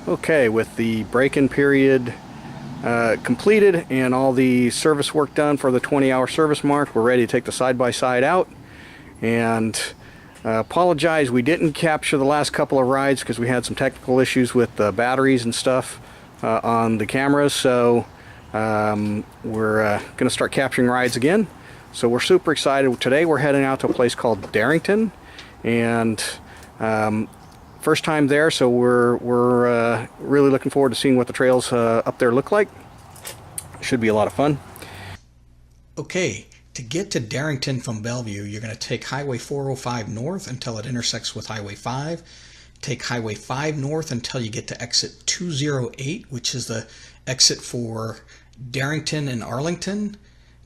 Okay, with the break-in period completed and all the service work done for the 20-hour service mark, we're ready to take the side-by-side out. And apologize, we didn't capture the last couple of rides because we had some technical issues with the batteries and stuff on the cameras. So we're going to start capturing rides again. So we're super excited. Today we're heading out to a place called Darrington, and first time there, so we're really looking forward to seeing what the trails up there look like. Should be a lot of fun. Okay, to get to Darrington from Bellevue, you're going to take Highway 405 north until it intersects with Highway 5. Take Highway 5 north until you get to exit 208, which is the exit for Darrington and Arlington.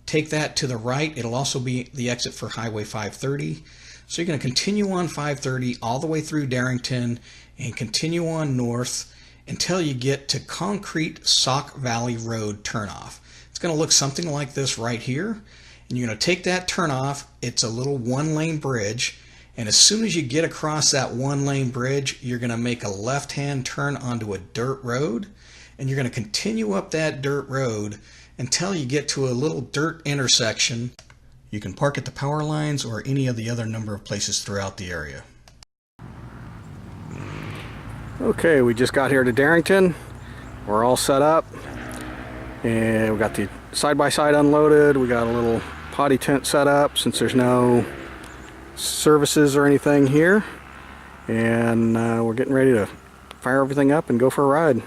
Take that to the right. It'll also be the exit for Highway 530. So you're going to continue on 530 all the way through Darrington and continue on north until you get to Concrete Sauk Valley Road turnoff. It's going to look something like this right here. And you're going to take that turnoff. It's a little one-lane bridge. And as soon as you get across that one-lane bridge, you're going to make a left-hand turn onto a dirt road. And you're going to continue up that dirt road until you get to a little dirt intersection. You can park at the power lines or any of the other number of places throughout the area. Okay, we just got here to Darrington. We're all set up. And we got the side-by-side unloaded. We got a little potty tent set up since there's no services or anything here. And we're getting ready to fire everything up and go for a ride.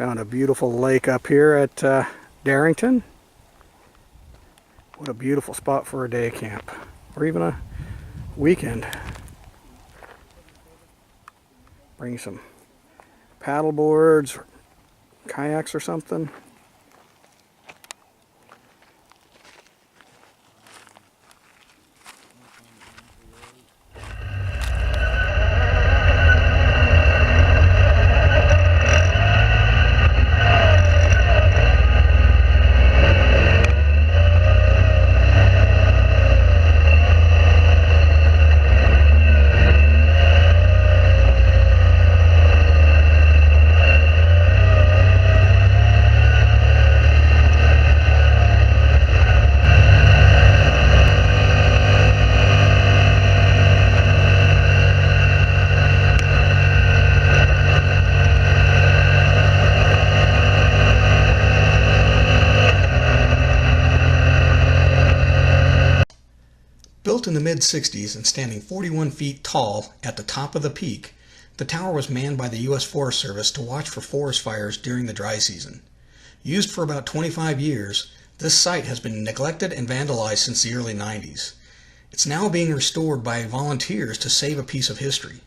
Found a beautiful lake up here at Darrington. What a beautiful spot for a day camp, or even a weekend. Bring some paddle boards, or kayaks or something. Built in the mid-60s and standing 41 feet tall at the top of the peak, the tower was manned by the U.S. Forest Service to watch for forest fires during the dry season. Used for about 25 years, this site has been neglected and vandalized since the early 90s. It's now being restored by volunteers to save a piece of history.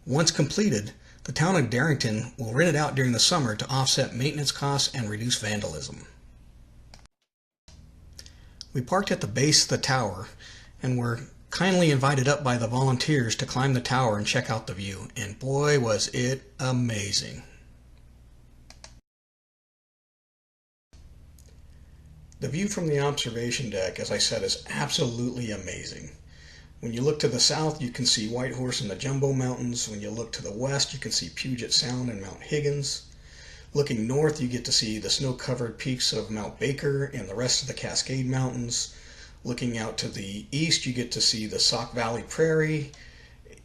Once completed, the town of Darrington will rent it out during the summer to offset maintenance costs and reduce vandalism. We parked at the base of the tower and were kindly invited up by the volunteers to climb the tower and check out the view, and boy was it amazing. The view from the observation deck, as I said, is absolutely amazing. When you look to the south, you can see Whitehorse and the Jumbo Mountains. When you look to the west, you can see Puget Sound and Mount Higgins. Looking north, you get to see the snow-covered peaks of Mount Baker and the rest of the Cascade Mountains. Looking out to the east, you get to see the Sauk Valley Prairie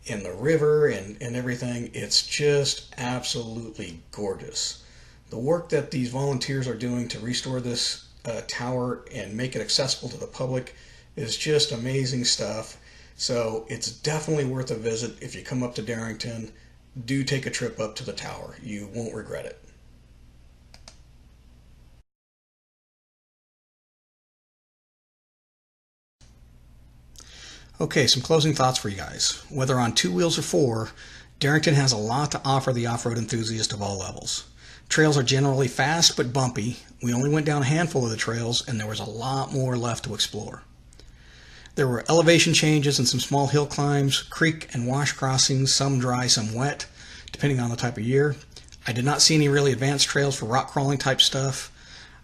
and the river and everything. It's just absolutely gorgeous. The work that these volunteers are doing to restore this tower and make it accessible to the public is just amazing stuff. So it's definitely worth a visit. If you come up to Darrington, do take a trip up to the tower. You won't regret it. Okay, some closing thoughts for you guys. Whether on 2 wheels or 4, Darrington has a lot to offer the off-road enthusiast of all levels. Trails are generally fast but bumpy. We only went down a handful of the trails and there was a lot more left to explore. There were elevation changes and some small hill climbs, creek and wash crossings, some dry, some wet, depending on the type of year. I did not see any really advanced trails for rock crawling type stuff.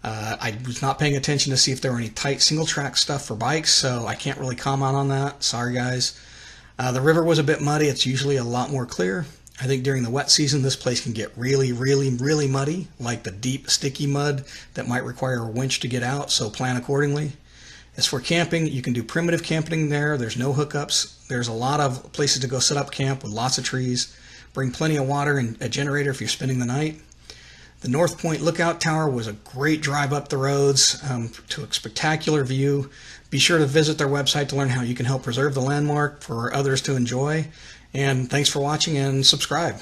I was not paying attention to see if there were any tight single track stuff for bikes, so I can't really comment on that. Sorry guys. The river was a bit muddy. It's usually a lot more clear. I think during the wet season this place can get really muddy, like the deep sticky mud that might require a winch to get out, so plan accordingly. As for camping, you can do primitive camping there. There's no hookups. There's a lot of places to go set up camp with lots of trees. Bring plenty of water and a generator if you're spending the night. The North Point Lookout Tower was a great drive up the roads to a spectacular view. Be sure to visit their website to learn how you can help preserve the landmark for others to enjoy. And thanks for watching and subscribe.